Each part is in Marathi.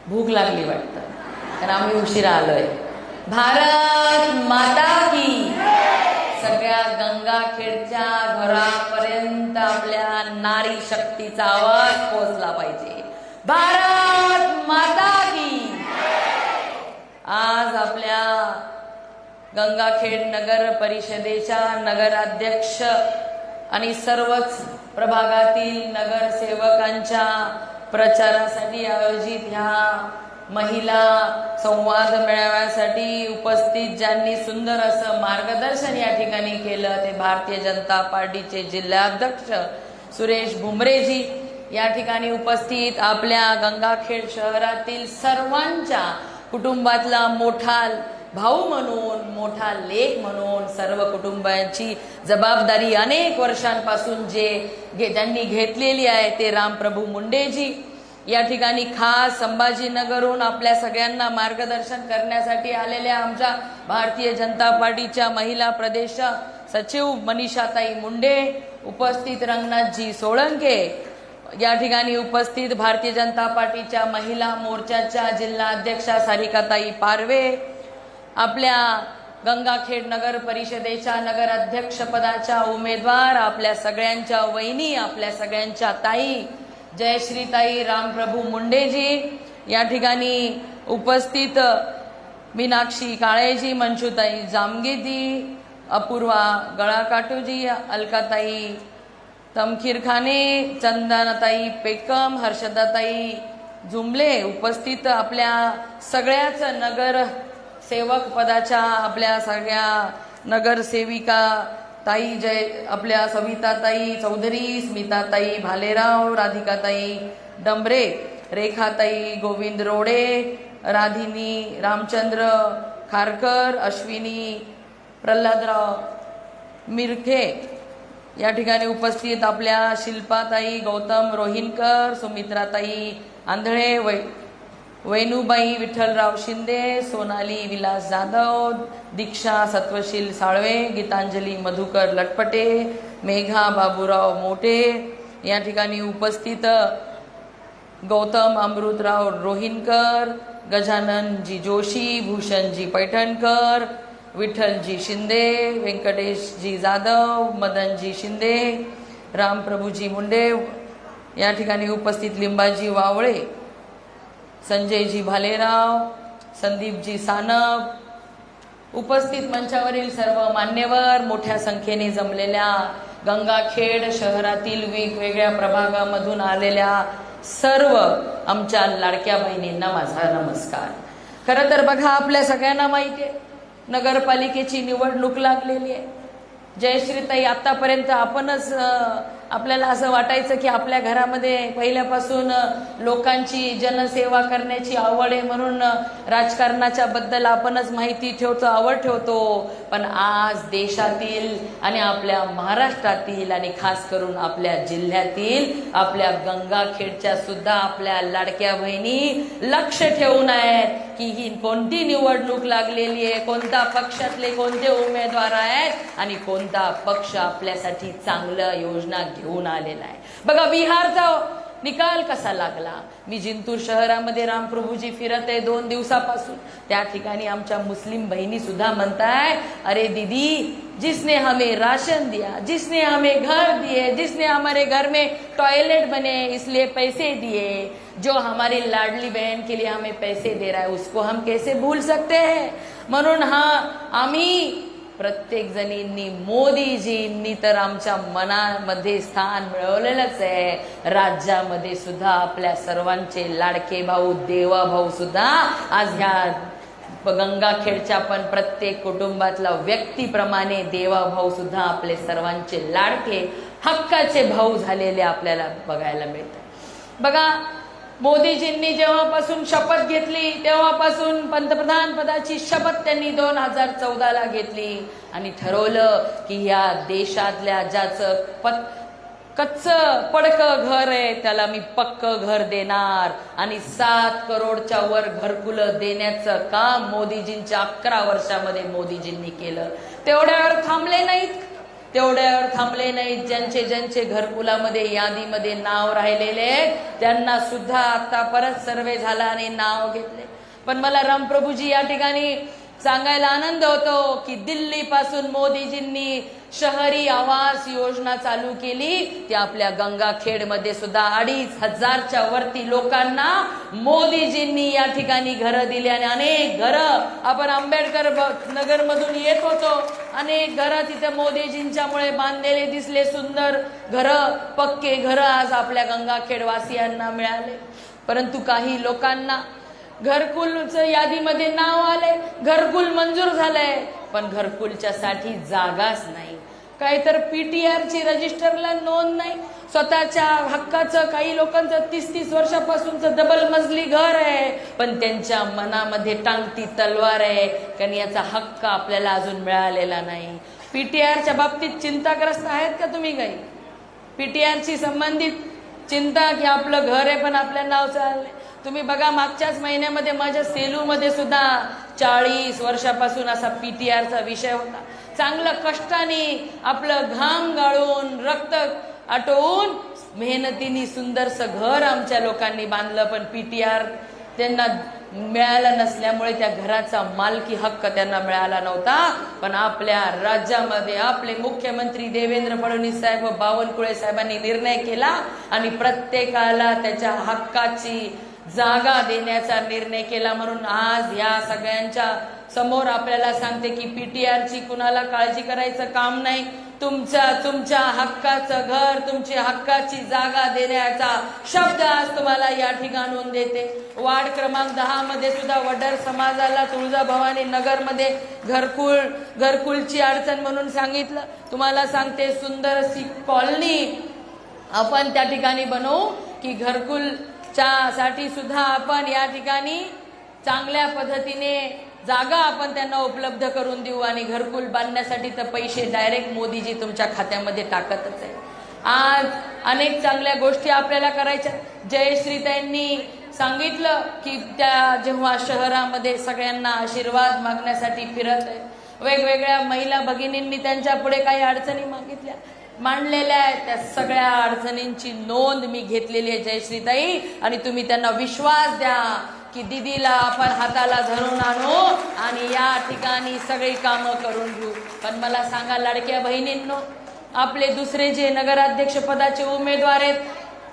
भूक लागली वाटतं, कारण आम्ही उशिरा आलोय. भारत माता की. सगळ्या गंगाखेडच्या घरापर्यंत आपल्या नारी शक्तीचा आवाज पोहोचला पाहिजे. भारत माता की. आज आपल्या गंगाखेड नगर परिषदेच्या नगराध्यक्ष आणि सर्वच प्रभागातील नगरसेवकांच्या प्रचारासाठी आयोजित ह्या महिला संवाद मेळाव्यासाठी उपस्थित ज्यांनी सुंदर असं मार्गदर्शन या ठिकाणी केलं ते भारतीय जनता पार्टीचे जिल्हाध्यक्ष सुरेश भुमरेजी या ठिकाणी उपस्थित आपल्या गंगाखेड शहरातील सर्वांच्या कुटुंबातला मोठा भाऊ म्हणून, मोठा लेख म्हणून सर्व कुटुंबांची जबाबदारी अनेक वर्षांपासून ज्यांनी घेतलेली आहे ते रामप्रभू मुंडेजी या ठिकाणी खास संभाजीनगरहून आपल्या सगळ्यांना मार्गदर्शन करण्यासाठी आलेल्या आमच्या भारतीय जनता पार्टीच्या महिला प्रदेश सचिव मनीषाताई मुंडे, उपस्थित रंगनाथजी सोळंके, या ठिकाणी उपस्थित भारतीय जनता पार्टीच्या महिला मोर्चाच्या जिल्हा अध्यक्षा सारिकाताई पारवे, आपल्या गंगाखेड नगर परिषदेच्या नगराध्यक्ष पदाच्या उमेदवार आपल्या सगळ्यांच्या वहिनी, आपल्या सगळ्यांच्या ताई जयश्रीताई रामप्रभू मुंडेजी, या ठिकाणी उपस्थित मीनाक्षी काळेजी, मंचुताई जामगेजी, अपूर्वा गळाकाटूजी, अलकाताई तमखीरखाने, चंदनाताई पेकम, हर्षदाताई जुमले, उपस्थित आपल्या सगळ्याच नगर सेवक पदाच्या आपल्या सगळ्या नगरसेविका ताई, आपल्या सविताताई चौधरी, स्मिताताई भालेराव, राधिकाताई डंबरे, रेखाताई गोविंद रोडे, राधिनी रामचंद्र खारकर, अश्विनी प्रल्हादराव मिरखे, या ठिकाणी उपस्थित आपल्या शिल्पाताई गौतम रोहिनकर, सुमित्राताई आंधळे, वैनुबाई विठ्ठलराव शिंदे, सोनाली विलास जाधव, दीक्षा सत्वशील साळवे, गीतांजली मधुकर लटपटे, मेघा बाबूराव मोठे, या ठिकाणी उपस्थित गौतम अमृतराव रोहिनकर, गजाननजी जोशी, भूषणजी पैठणकर, विठ्ठलजी शिंदे, व्यंकटेशजी जाधव, मदनजी शिंदे, रामप्रभूजी मुंडे, या ठिकाणी उपस्थित लिंबाजी वावळे, संजयजी भालेराव, संदीपजी सानप, उपस्थित मंचावरील सर्व मान्यवर, मोठ्या संख्येने जमलेल्या गंगाखेड शहरातील वेगवेगळ्या प्रभागामधून आलेल्या सर्व आमच्या लाडक्या बहिणींना माझा नमस्कार. खरं तर बघा, आपल्या सगळ्यांना माहिती आहे नगरपालिकेची निवडणूक लागलेली आहे. जयश्रीताई, आतापर्यंत आपणच आपल्याला असं वाटायचं की आपल्या घरामध्ये पहिल्यापासून लोकांची जनसेवा करण्याची आवड आहे म्हणून राजकारणाच्या बद्दल आपणच माहिती ठेवतो, आवड ठेवतो. पण आज देशातील आणि आपल्या महाराष्ट्रातील आणि खास करून आपल्या जिल्ह्यातील आपल्या गंगाखेडच्या सुद्धा आपल्या लाडक्या बहिणी लक्ष ठेवून आहेत की ही कोणती निवडणूक लागलेली आहे, कोणत्या पक्षातले कोणते उमेदवार आहेत आणि कोणता पक्ष आपल्यासाठी चांगल्या योजना घेऊन आलेला आहे. बघा, बिहारचा निकाल कसा लागला. मी जिंतूर शहरामध्ये रामप्रभूजी फिरत आहे 2 दिवसापासून. त्या ठिकाणी आमच्या मुस्लिम बहिणी सुद्धा म्हणताय, अरे दीदी, जिसने हमें राशन दिया, जिसने हमें घर दिए, जिसने हमारे घर में टॉयलेट बने इसलिए पैसे दिए, जो हमारी लाडली बहन के लिए हमें पैसे दे रहा है उसको हम कैसे भूल सकते हैं. म्हणून आम्ही प्रत्येक जणींनी, मोदीजींनी तर आमच्या मनामध्ये स्थान मिळवलेलंच आहे. राज्यामध्ये सुद्धा आपल्या सर्वांचे लाडके भाऊ, देवा भाऊ सुद्धा आज ह्या गंगाखेडच्या पण प्रत्येक कुटुंबातला व्यक्तीप्रमाणे देवा भाऊ सुद्धा आपले सर्वांचे लाडके हक्काचे भाऊ झालेले आपल्याला बघायला मिळतात. बघा, मोदीजींनी जेव्हापासून शपथ घेतली तेव्हापासून पंतप्रधान पदाची शपथ त्यांनी 2014ला घेतली आणि ठरवलं की या देशातल्या ज्याचं कच्चं पडकं घर आहे त्याला मी पक्कं घर देणार आणि 7 करोडच्या वर घरकुलं देण्याचं काम मोदीजींच्या 11 वर्षामध्ये मोदीजींनी केलं. तेवढ्यावर थांबले नाहीत. तेवढ्यावर थांबले नाहीत. ज्यांचे ज्यांचे घरकुलामध्ये यादीमध्ये नाव राहिलेले त्यांना सुद्धा आता परत सर्वे झाला आणि नाव घेतले. पण मला रामप्रभूजी या ठिकाणी सांगायला आनंद होतो की दिल्ली पासून मोदीजींनी शहरी आवास योजना चालू केली. ती आपल्या गंगाखेड मध्ये सुद्धा 2,500च्या वरती लोकांना मोदीजींनी या ठिकाणी घरं दिली आणि अनेक घरं आपण आंबेडकर नगर मधून येत होतो. अनेक घरं तिथे मोदीजींच्यामुळे बांधलेले दिसले. सुंदर घरं, पक्के घरं आज आपल्या गंगाखेड वासियांना मिळाले. परंतु काही लोकांना घरकुलचं यादीमध्ये नाव आले, घरकुल मंजूर झालंय, पण घरकुलच्या साठी जागाच नाही. काही तर पीटीआरची रजिस्टरला नोंद नाही. स्वतःच्या हक्काचं काही लोकांचं 30-30 वर्षापासूनचं डबल मजली घर आहे, पण त्यांच्या मनामध्ये टांगती तलवार आहे कारण याचा हक्क आपल्याला अजून मिळालेला नाही. पीटीआरच्या बाबतीत चिंताग्रस्त आहेत का तुम्ही? काही पीटीआरशी संबंधित चिंता की आपलं घर आहे पण आपल्या नाव चाललंय? तुम्ही बघा, मागच्याच महिन्यामध्ये माझ्या सेलूमध्ये सुद्धा 40 वर्षापासून असा पीटीआरचा विषय होता. चांगलं कष्टाने आपलं घाम गाळून रक्त आटवून मेहनतीने सुंदरसं घर आमच्या लोकांनी बांधलं, पण पीटीआर त्यांना मिळाला नसल्यामुळे त्या घराचा मालकी हक्क त्यांना मिळाला नव्हता. पण आपल्या राज्यामध्ये आपले मुख्यमंत्री देवेंद्र फडणवीस साहेब व बावनकुळे साहेबांनी निर्णय केला आणि प्रत्येकाला त्याच्या हक्काची जागा देण्याचा निर्णय केला. म्हणून आज या सगळ्यांच्या समोर आपल्याला सांगते की पीटीआरची कुणाला काळजी करायचं काम नाही. तुमच्या हक्काचं घर, तुमची हक्काची जागा देण्याचा शब्द आज तुम्हाला या ठिकाणून देते. वार्ड क्रमांक 10 मध्ये सुद्धा वडर समाजाला तुळजाभवानी नगर मध्ये घरकुलची अडचण म्हणून सांगितलं. तुम्हाला सांगते, सुंदर अशी कॉलनी आपण त्या ठिकाणी बनवू की घरकुलच्या साठी सुद्धा आपण या ठिकाणी चांगल्या पद्धतीने जागा आपण त्यांना उपलब्ध करून देऊ आणि घरकुल बांधण्यासाठी तर पैसे डायरेक्ट मोदीजी तुमच्या खात्यामध्ये टाकतच आहे. आज अनेक चांगल्या गोष्टी आपल्याला करायच्या. जयश्रीताईंनी सांगितलं की त्या जेव्हा शहरामध्ये सगळ्यांना आशीर्वाद मागण्यासाठी फिरत आहे, वेगवेगळ्या महिला भगिनींनी त्यांच्या पुढे काही अडचणी मांडलेल्या आहेत. त्या सगळ्या अडचणींची नोंद मी घेतलेली आहे जयश्रीताई, आणि तुम्ही त्यांना विश्वास द्या की दीदीला आपण हाताला धरून आणू आणि या ठिकाणी सगळी कामं करून घेऊ. पण मला सांगा लाडक्या बहिणींनो, आपले दुसरे जे नगराध्यक्ष पदाचे उमेदवार आहेत,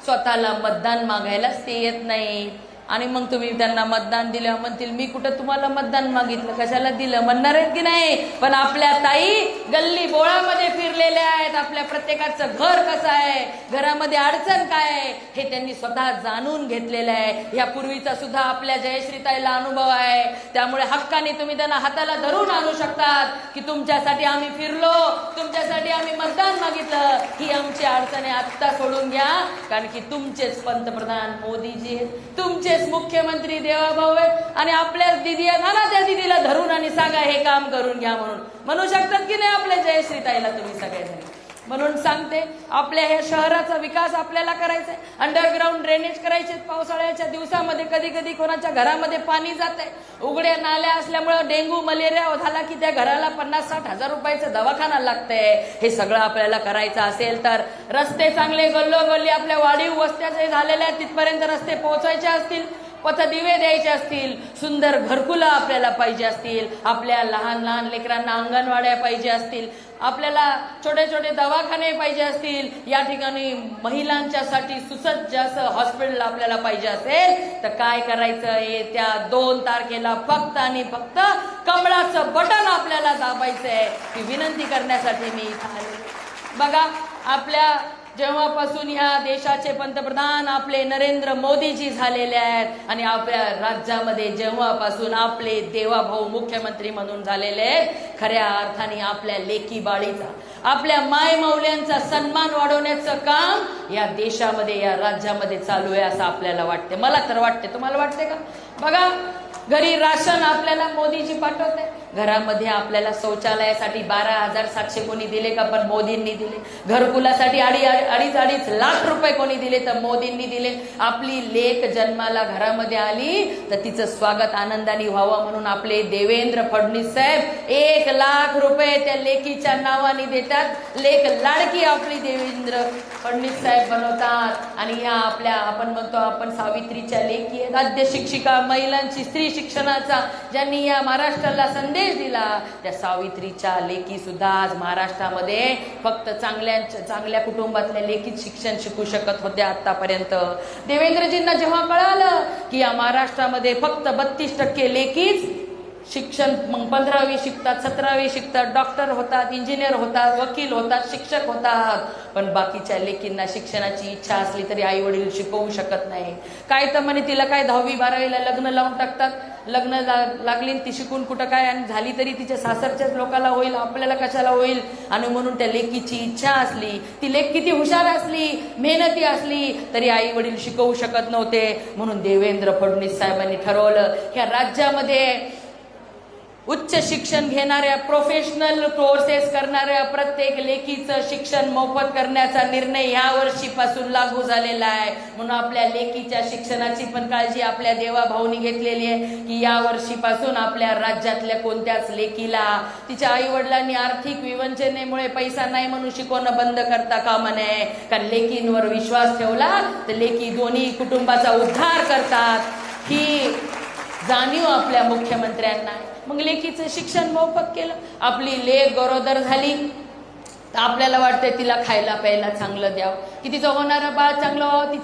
स्वतःला मतदान मागायलाच ते येत नाही. आणि मग तुम्ही त्यांना मतदान दिलं, म्हणतील मी कुठं तुम्हाला मतदान मागितलं, कशाला दिलं म्हणणार आहेत की नाही. पण आपल्या ताई गल्ली बोळामध्ये फिरलेल्या आहेत. आपल्या प्रत्येकाचं घर कसं आहे, घरामध्ये अडचण काय आहे हे त्यांनी स्वतः जाणून घेतलेलं आहे. यापूर्वीचा सुद्धा आपल्या जयश्रीताईला अनुभव आहे. त्यामुळे हक्काने तुम्ही त्यांना हाताला धरून आणू शकतात की तुमच्यासाठी आम्ही फिरलो, तुमच्यासाठी आम्ही मतदान मागितलं, ही आमची अडचण आहे, आत्ता सोडून घ्या. कारण की तुमचेच पंतप्रधान मोदीजी आहेत, तुमचे मुख्यमंत्री देवाभाऊ आहेत आणि आपल्या दिदी आहेत ना, त्या दिदीला धरून आणि सांगा हे काम करून घ्या म्हणू शकतात की नाही आपल्या जयश्रीताईला तुम्ही सगळेजण. म्हणून सांगते, आपल्या ह्या शहराचा विकास आपल्याला करायचा आहे. अंडरग्राऊंड ड्रेनेज करायचे. पावसाळ्याच्या दिवसामध्ये कधी कधी कोणाच्या घरामध्ये पाणी जात आहे, उघड्या नाल्या असल्यामुळे डेंग्यू मलेरिया झाला की त्या घराला 50-60 हजार रुपयाचं दवाखाना लागतंय. हे सगळं आपल्याला करायचं असेल तर रस्ते चांगले गल्लोगल्ली आपल्या वाढीव वस्त्या जे झालेल्या आहेत तिथपर्यंत रस्ते पोहोचायचे असतील, पथदिवे द्यायचे असतील, सुंदर घरकुलं आपल्याला पाहिजे असतील, आपल्या लहान लहान लेकरांना अंगणवाड्या पाहिजे असतील, आपल्याला छोटे छोटे दवाखाने पाहिजे असतील, या ठिकाणी महिलांच्यासाठी सुसज्ज असं हॉस्पिटल आपल्याला पाहिजे असेल तर काय करायचं, येत्या 2 तारखेला फक्त आणि फक्त कमळाचं बटन आपल्याला दाबायचंय. ही विनंती करण्यासाठी मी इथं आले. बघा, आपल्या जेव्हापासून ह्या देशाचे पंतप्रधान आपले नरेंद्र मोदीजी झालेले आहेत आणि आपल्या राज्यामध्ये जेव्हापासून आपले देवाभाऊ मुख्यमंत्री म्हणून झालेले आहेत, खऱ्या अर्थाने आपल्या लेकी बाळीचा, आपल्या माय मौल्यांचा सन्मान वाढवण्याचं काम या देशामध्ये, या राज्यामध्ये चालू आहे असं आपल्याला वाटते. मला तर वाटते. तुम्हाला वाटते का? बघा, घरी राशन आपल्याला मोदीजी पाठवते. घरामध्ये आपल्याला शौचालयासाठी 12,700 कोणी दिले का? पण मोदींनी दिले. घरकुलासाठी अडीच लाख रुपये कोणी दिले? तर मोदींनी दिले. आपली लेक जन्माला घरामध्ये आली तर तिचं स्वागत आनंदाने व्हावं म्हणून आपले देवेंद्र फडणवीस साहेब 1 लाख रुपये त्या लेकीच्या नावाने देतात. लेक लाडकी आपली देवेंद्र फडणवीस साहेब बनवतात. आणि ह्या आपल्या आपण म्हणतो आपण सावित्रीच्या लेकी आहेत. आद्य शिक्षिका, महिलांची स्त्री शिक्षणाचा ज्यांनी या महाराष्ट्राला संदेश दिला, त्या सावित्रीच्या लेकी सुद्धा आज महाराष्ट्रामध्ये फक्त चांगल्या कुटुंबातल्या लेकीच शिक्षण शिकू शकत होत्या आतापर्यंत. देवेंद्रजींना जेव्हा कळालं की या महाराष्ट्रामध्ये फक्त 32% लेकीच शिक्षण, मग 15वी शिकतात, 17वी शिकतात, डॉक्टर होतात, इंजिनियर होतात, वकील होतात, शिक्षक होतात, पण बाकीच्या लेकींना शिक्षणाची इच्छा असली तरी आई वडील शिकवू शकत नाही. काय तर म्हणे तिला काय 10वी 12वीला लग्न लावून टाकतात. लग्न लागली ती शिकून कुठं काय, आणि झाली तरी तिच्या सासरच्याच लोकांना होईल, आपल्याला कशाला होईल. आणि म्हणून त्या लेकीची इच्छा असली, ती लेक किती हुशार असली, मेहनती असली तरी आई वडील शिकवू शकत नव्हते. म्हणून देवेंद्र फडणवीस साहेबांनी ठरवलं ह्या राज्यामध्ये उच्च शिक्षण घेणाऱ्या, प्रोफेशनल कोर्सेस करणाऱ्या प्रत्येक लेकीचं शिक्षण मोफत करण्याचा निर्णय या वर्षीपासून लागू झालेला आहे. म्हणून आपल्या लेकीच्या शिक्षणाची पण काळजी आपल्या देवाभाऊनी घेतलेली आहे की या वर्षीपासून आपल्या राज्यातल्या कोणत्याच लेकीला तिच्या आई वडिलांनी आर्थिक विवंचनेमुळे पैसा नाही म्हणून शिकवणं बंद करता कामा नये. कारण लेकींवर विश्वास ठेवला तर लेकी दोन्ही कुटुंबाचा उद्धार करतात ही जाणीव आपल्या मुख्यमंत्र्यांना. मग लेकीचं शिक्षण मोफत केलं. आपली लेक गरोदर झाली तर आपल्याला वाटतंय तिला खायला प्यायला चांगलं द्यावं, की तिचं होणारं बाळ चांगलं व्हावं,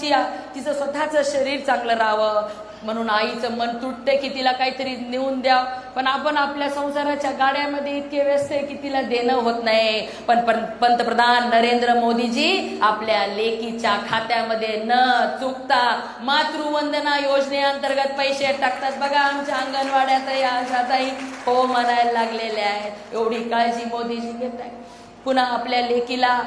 तिचं स्वतःचं शरीर चांगलं राहावं. म्हणून आईचं मन तुटते की तिला काहीतरी नेऊन द्यावं, पण आपण आपल्या संसाराच्या गाड्यामध्ये इतके व्यस्त आहे की तिला देणं होत नाही. पण पंतप्रधान नरेंद्र मोदीजी आपल्या लेकीच्या खात्यामध्ये न चुकता मातृवंदना योजनेअंतर्गत पैसे टाकतात. बघा आमच्या अंगणवाड्यात या आशाताई हो म्हणायला लागलेल्या आहेत. एवढी काळजी मोदीजी घेत आहे. पुन्हा आपल्या लेकीला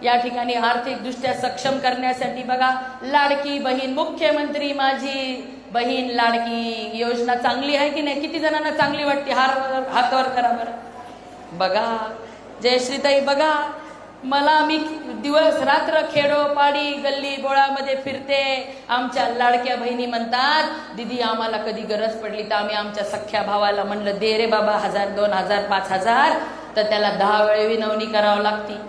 या ठिकाणी आर्थिकदृष्ट्या सक्षम करण्यासाठी बघा लाडकी बहीण, मुख्यमंत्री माझी बहीण लाडकी योजना चांगली आहे की नाही? किती जणांना चांगली वाटते? हातवर करा बरं. बघा जयश्रीताई, बघा मला मी दिवस रात्र खेडोपाडी गल्ली बोळामध्ये फिरते. आमच्या लाडक्या बहिणी म्हणतात दीदी आम्हाला कधी गरज पडली तर आम्ही आमच्या सख्ख्या भावाला म्हणलं दे रे बाबा 1000, 2000, 5000, तर त्याला 10 वेळ विनवणी करावं लागती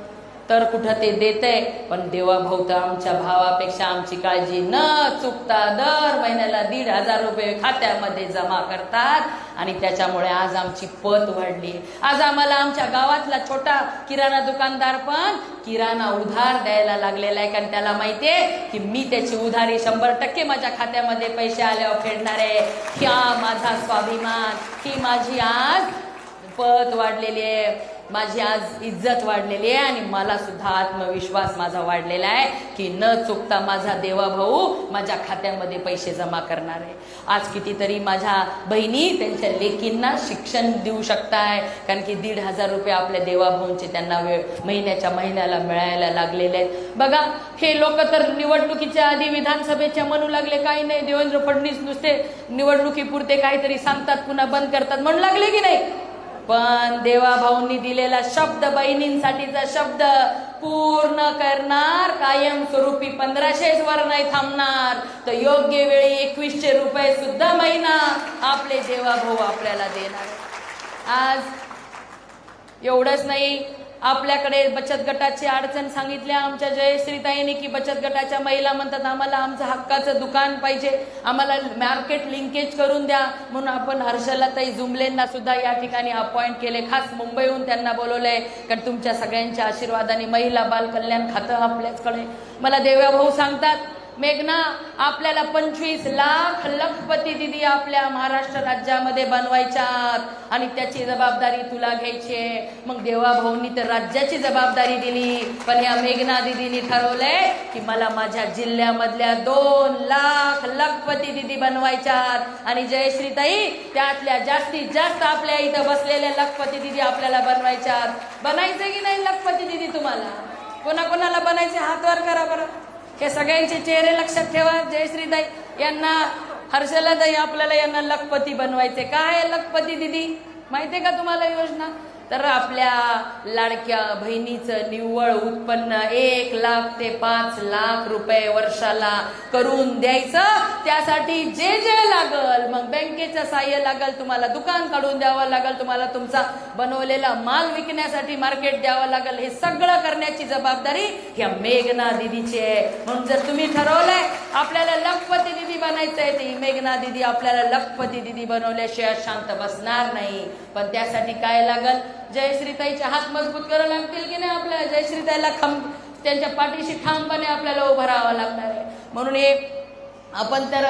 तर कुठं ते देते. पण देवा भाऊ तर आमच्या भावापेक्षा आमची काळजी न चुकता दर महिन्याला 1,500 रुपये खात्यामध्ये जमा करतात. आणि त्याच्यामुळे आज आमची पत वाढली. आज आम्हाला आमच्या गावातला छोटा किराणा दुकानदार पण किराणा उधार द्यायला लागलेला आहे. कारण त्याला माहितीये की मी त्याची उधारी 100% माझ्या खात्यामध्ये पैसे आल्यावर फेडणार आहे. ह्या माझा स्वाभिमान, ही माझी आज पत वाढलेली आहे, माझी आज इज्जत वाढलेली आहे आणि मला सुद्धा आत्मविश्वास माझा वाढलेला आहे की न चुकता माझा देवा भाऊ माझ्या खात्यामध्ये पैसे जमा करणार आहे. आज कितीतरी माझ्या बहिणी त्यांच्या लेकींना शिक्षण देऊ शकताय कारण की 1,500 रुपये आपल्या देवा भाऊंचे त्यांना महिन्याला मिळायला लागलेले आहेत. बघा हे लोक तर निवडणुकीच्या आधी विधानसभेच्या म्हणू लागले काही नाही, देवेंद्र फडणवीस नुसते निवडणुकीपुरते काहीतरी सांगतात पुन्हा बंद करतात म्हणू लागले की नाही. पण देवाभाऊंनी दिलेला शब्द, बहिणींसाठीचा शब्द पूर्ण करणार. कायमस्वरूपी 1500 वर नाही थांबणार तर योग्य वेळी 2100 रुपये सुद्धा महिना आपले देवाभाऊ आपल्याला देणार. आज एवढंच नाही, आपल्याकडे बचत गटाची अडचण सांगितल्या आमच्या जयश्रीताईंनी की बचत गटाच्या महिला म्हणतात आम्हाला आमचं हक्काचं दुकान पाहिजे, आम्हाला मार्केट लिंकेज करून द्या. म्हणून आपण हर्षलाताई जुमलेंना सुद्धा या ठिकाणी अपॉइंट केले, खास मुंबईहून त्यांना बोलवलंय कारण तुमच्या सगळ्यांच्या आशीर्वादाने महिला बाल कल्याण खातं आपल्याचकडे. मला देव्या भाऊ सांगतात मेघना आपल्याला 25 लाख लखपती दिदी आपल्या महाराष्ट्र राज्यामध्ये बनवायच्यात आणि त्याची जबाबदारी तुला घ्यायची आहे. मग देवा भाऊंनी तर राज्याची जबाबदारी दिली, पण या मेघना दिदींनी ठरवलंय की मला माझ्या जिल्ह्यामधल्या 2 लाख लखपती दिदी बनवायच्यात आणि जयश्रीताई त्यातल्या जास्तीत जास्त आपल्या इथं बसलेल्या लखपती दिदी आपल्याला बनवायच्यात. बनायचं की नाही लखपती दिदी? तुम्हाला कोणाकोणाला बनायचे हातवर करा बरं. हे सगळ्यांचे चेहरे लक्षात ठेवा. जयश्रीताई यांना, हर्षलाताई आपल्याला यांना लखपती बनवायचे. काय आहे लखपती दिदी? माहितीये का तुम्हाला योजना? तर आपल्या लाडक्या बहिणीचं निव्वळ उत्पन्न 1,00,000 ते 5,00,000 रुपये वर्षाला करून द्यायचं. त्यासाठी जे जे लागल, मग बँकेचं सहाय्य लागल, तुम्हाला दुकान काढून द्यावं लागल, तुम्हाला तुमचा बनवलेला माल विकण्यासाठी मार्केट द्यावं लागल, हे सगळं करण्याची जबाबदारी ह्या मेघना दिदीची आहे. म्हणून जर तुम्ही ठरवलंय आपल्याला लखपती दिदी बनायचंय, ती मेघना दिदी आपल्याला लखपती दिदी बनवल्याशिवाय शांत बसणार नाही. पण त्यासाठी काय लागल? जयश्रीताईचे हात मजबूत करावे लागतील की नाही? आपल्याला जयश्रीताईला त्यांच्या पाठीशी ठामपणे आपल्याला उभं राहावं लागणार आहे. म्हणून हे आपण तर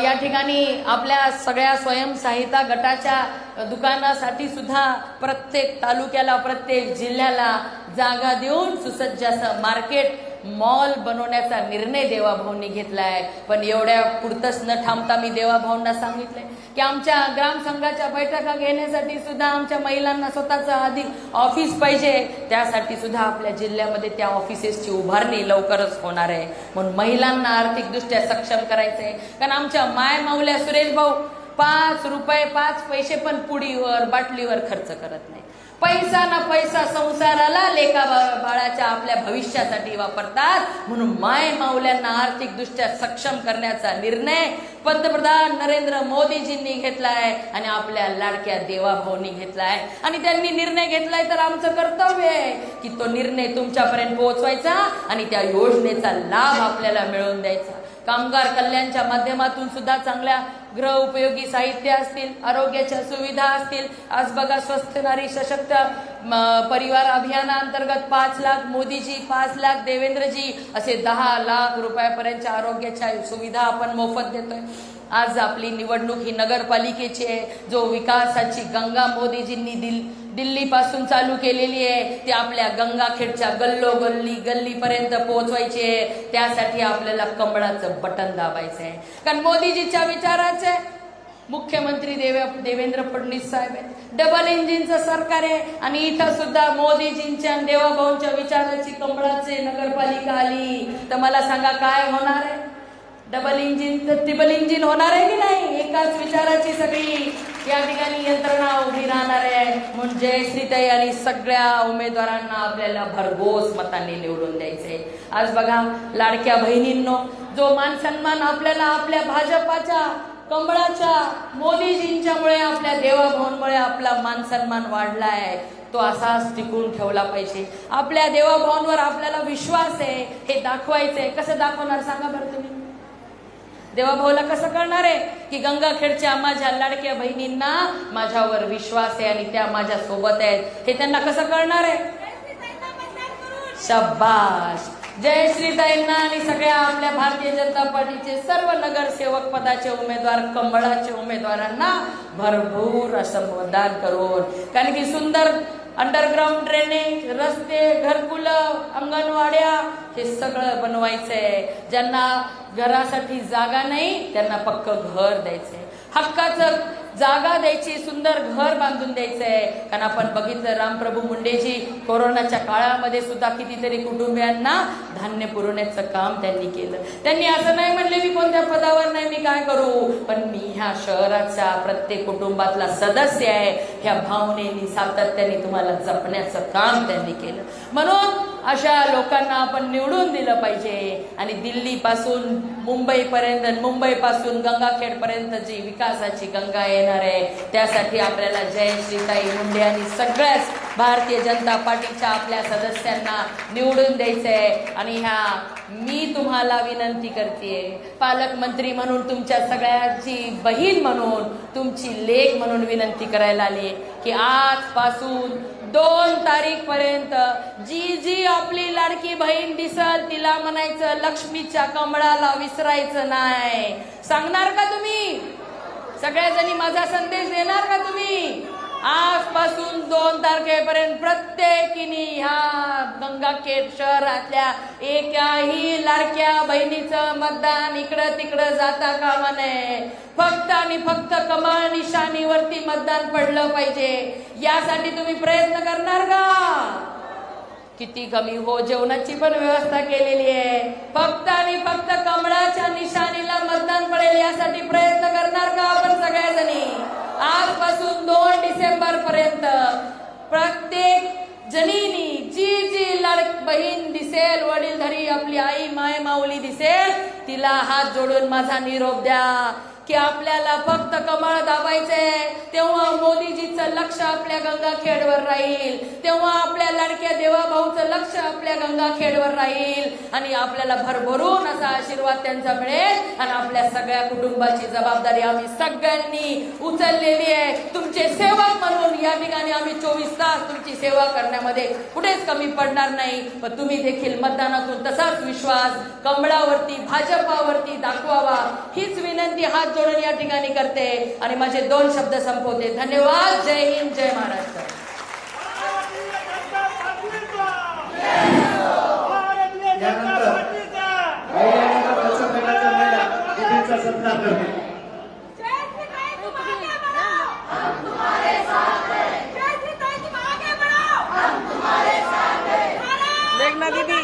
या ठिकाणी आपल्या सगळ्या स्वयंसहायता गटाच्या दुकानासाठी सुद्धा प्रत्येक तालुक्याला, प्रत्येक जिल्ह्याला जागा देऊन सुसज्ज असं मार्केट मॉल बनवण्याचा निर्णय देवाभाऊंनी घेतलाय. पण एवढ्या पुरतच न थांबता मी देवाभाऊंना सांगितलंय की आमच्या ग्रामसंघाच्या बैठका घेण्यासाठी सुद्धा आमच्या महिलांना स्वतःचं अधिक ऑफिस पाहिजे. त्यासाठी सुद्धा आपल्या जिल्ह्यामध्ये त्या ऑफिसेसची उभारणी लवकरच होणार आहे. म्हणून महिलांना आर्थिकदृष्ट्या सक्षम करायचंय. कारण आमच्या माय माऊल्या सुरेश भाऊ 5 रुपये 5 पैसे पण पुडीवर बाटलीवर खर्च करत नाही. पैसा ना पैसा संसाराला, लेका बाळाच्या आपल्या भविष्यासाठी वापरतात. म्हणून माय माऊल्यांना आर्थिकदृष्ट्या सक्षम करण्याचा निर्णय पंतप्रधान नरेंद्र मोदीजींनी घेतलाय आणि आपल्या लाडक्या देवाभाऊंनी घेतलाय. आणि त्यांनी निर्णय घेतलाय तर आमचं कर्तव्य आहे की तो निर्णय तुमच्यापर्यंत पोहोचवायचा आणि त्या योजनेचा लाभ आपल्याला मिळवून द्यायचा. कामगार कल्याणच्या माध्यमातून सुद्धा चांगल्या गृह उपयोगी साहित्य असतील, आरोग्याच्या सुविधा असतील. आज बघा स्वस्थ नारी सशक्त परिवार अभियानाअंतर्गत 5 लाख मोदीजी, 5 लाख देवेंद्रजी, असे 10 लाख रुपयापर्यंतच्या आरोग्याच्या सुविधा आपण मोफत देतोय. आज आपली निवडणूक ही नगरपालिकेची आहे. जो विकासाची गंगा मोदीजींनी दिल्ली पासून चालू केलेली आहे ती आपल्या गंगाखेडच्या गल्लीपर्यंत पोहोचवायची आहे. त्यासाठी आपल्याला कमळाचं बटन दाबायचं आहे. कारण मोदीजीच्या विचाराचे मुख्यमंत्री देवेंद्र फडणवीस साहेब आहेत. डबल इंजिनचं सरकार आहे आणि इथं सुद्धा मोदीजींच्या देवाभाऊंच्या विचाराची कमळाचे नगरपालिका आली तर मला सांगा काय होणार आहे? डबल इंजिन तर ट्रिपल इंजिन होणार आहे की नाही? एकाच विचाराची सगळी या ठिकाणी यंत्रणा उभी राहणार आहे. म्हणून जयश्रीताई आणि सगळ्या उमेदवारांना आपल्याला भरघोस मतांनी निवडून द्यायचंय. आज बघा लाडक्या बहिणींनो, जो मान सन्मान आपल्याला आपल्या भाजपाच्या कमळाच्या मोदीजींच्यामुळे, आपल्या देवाभाऊंमुळे आपला मान सन्मान वाढलाय, तो असाच टिकून ठेवला पाहिजे. आपल्या देवाभाऊंवर आपल्याला विश्वास आहे हे दाखवायचंय. कसं दाखवणार सांगा बरं तुम्ही? देवाभाऊला कसं कळणार आहे की गंगाखेडच्या माझ्या लाडक्या बहिणींना माझ्यावर विश्वास आहे आणि त्या माझ्या सोबत आहेत? हे त्यांना कसं कळणार आहे? शाबाश. जयश्रीताईंना आणि सगळ्या आपल्या भारतीय जनता पार्टीचे सर्व नगरसेवक पदाचे उमेदवार, कमळाचे उमेदवारांना भरपूर असं मतदान करून, कारण की सुंदर अंडरग्राउंड ड्रेनेज, रस्ते, घरकुलं, अंगणवाड्या हे सगळं बनवायचंय. ज्यांना घरासाठी जागा नाही त्यांना पक्क घर द्यायचंय. हक्काचं जागा द्यायची, सुंदर घर बांधून द्यायचंय. कारण आपण बघितलं रामप्रभू मुंडेजी कोरोनाच्या काळामध्ये सुद्धा कितीतरी कुटुंबियांना धान्य पुरवण्याचं काम त्यांनी केलं. त्यांनी असं नाही म्हणले मी कोणत्या पदावर नाही, मी काय करू, पण मी ह्या शहराच्या प्रत्येक कुटुंबातला सदस्य आहे, ह्या भावनेनी सातत्याने तुम्हाला जपण्याचं काम त्यांनी केलं. म्हणून अशा लोकांना आपण निवडून दिलं पाहिजे. आणि दिल्ली पासून मुंबईपर्यंत, मुंबईपासून गंगाखेड पर्यंत जी विकासाची गंगा येणार आहे त्यासाठी आपल्याला जयश्रीताई मुंडे आणि सगळ्याच भारतीय जनता पार्टीच्या आपल्या सदस्यांना निवडून द्यायचंय. आणि मी तुम्हाला विनंती करते, पालकमंत्री म्हणून, तुमच्या सगळ्यांची बहीण म्हणून, तुमची लेक म्हणून विनंती करायला आली की आजपासून 2 तारीख पर्यंत जी जी आपली लाडकी बहीण दिसल तिला म्हणायचं लक्ष्मीच्या कमळाला विसरायचं नाही. सांगणार का तुम्ही? सगळ्याजणी माझा संदेश देणार का तुम्ही? आजपासून 2 तारखेपर्यंत प्रत्येकीने ह्या गंगाखेड शहरातल्या एकाही लाडक्या बहिणीचं मतदान इकडं तिकडं जाता कामा नये. फक्त आणि फक्त कमळ निशाणीवरती मतदान पडलं पाहिजे. यासाठी तुम्ही प्रयत्न करणार का? किती कमी हो, जेवणाची पण व्यवस्था केलेली आहे. फक्त आणि फक्त कमळाच्या निशाणीला मतदान पडेल यासाठी प्रयत्न करणार का आपण सगळ्याजणी? आजपासून 2 डिसेंबर पर्यंत प्रत्येक जनीनी जी जी बहीण दिसेल, वडीलधारी आपली आई माय माऊली दिसेल, तिला हात जोडून माझा निरोप द्या की आपल्याला फक्त कमळ दाबायचंय. तेव्हा मोदीजीचं लक्ष आपल्या गंगाखेडवर राहील, तेव्हा आपल्या लाडक्या देवाभाऊचं लक्ष आपल्या गंगाखेडवर राहील आणि आपल्याला भरभरून असा आशीर्वाद त्यांचा मिळेल आणि आपल्या सगळ्या कुटुंबाची जबाबदारी आम्ही सगळ्यांनी उचललेली आहे. तुमचे सेवक म्हणून या ठिकाणी आम्ही 24 तास तुमची सेवा करण्यामध्ये कुठेच कमी पडणार नाही. पण तुम्ही देखील मतदानातून तसाच विश्वास कमळावरती भाजपावरती दाखवावा हीच विनंती हात जोडून या ठिकाणी करते आणि माझे 2 शब्द संपवते. धन्यवाद. जय हिंद, जय महाराष्ट्र. देखना दीदी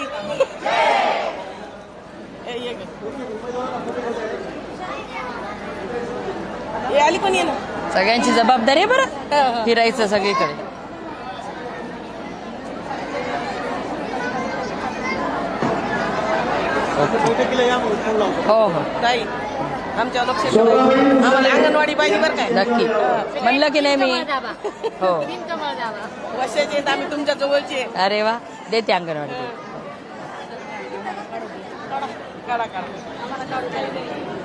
ये आली पण ये ना. सगळ्यांची जबाबदारी आहे बरं फिरायचं सगळीकडे. हो हो ताई आमच्या लक्ष ठेवायचं. आम्हाला अंगणवाडी पाहिजे बरं काय. नक्की म्हणलं की नाही मी. हो वर्षाचे आहेत आम्ही तुमच्या जवळचे. अरे वा देते अंगणवाडी. काढा काढा आम्हाला काढू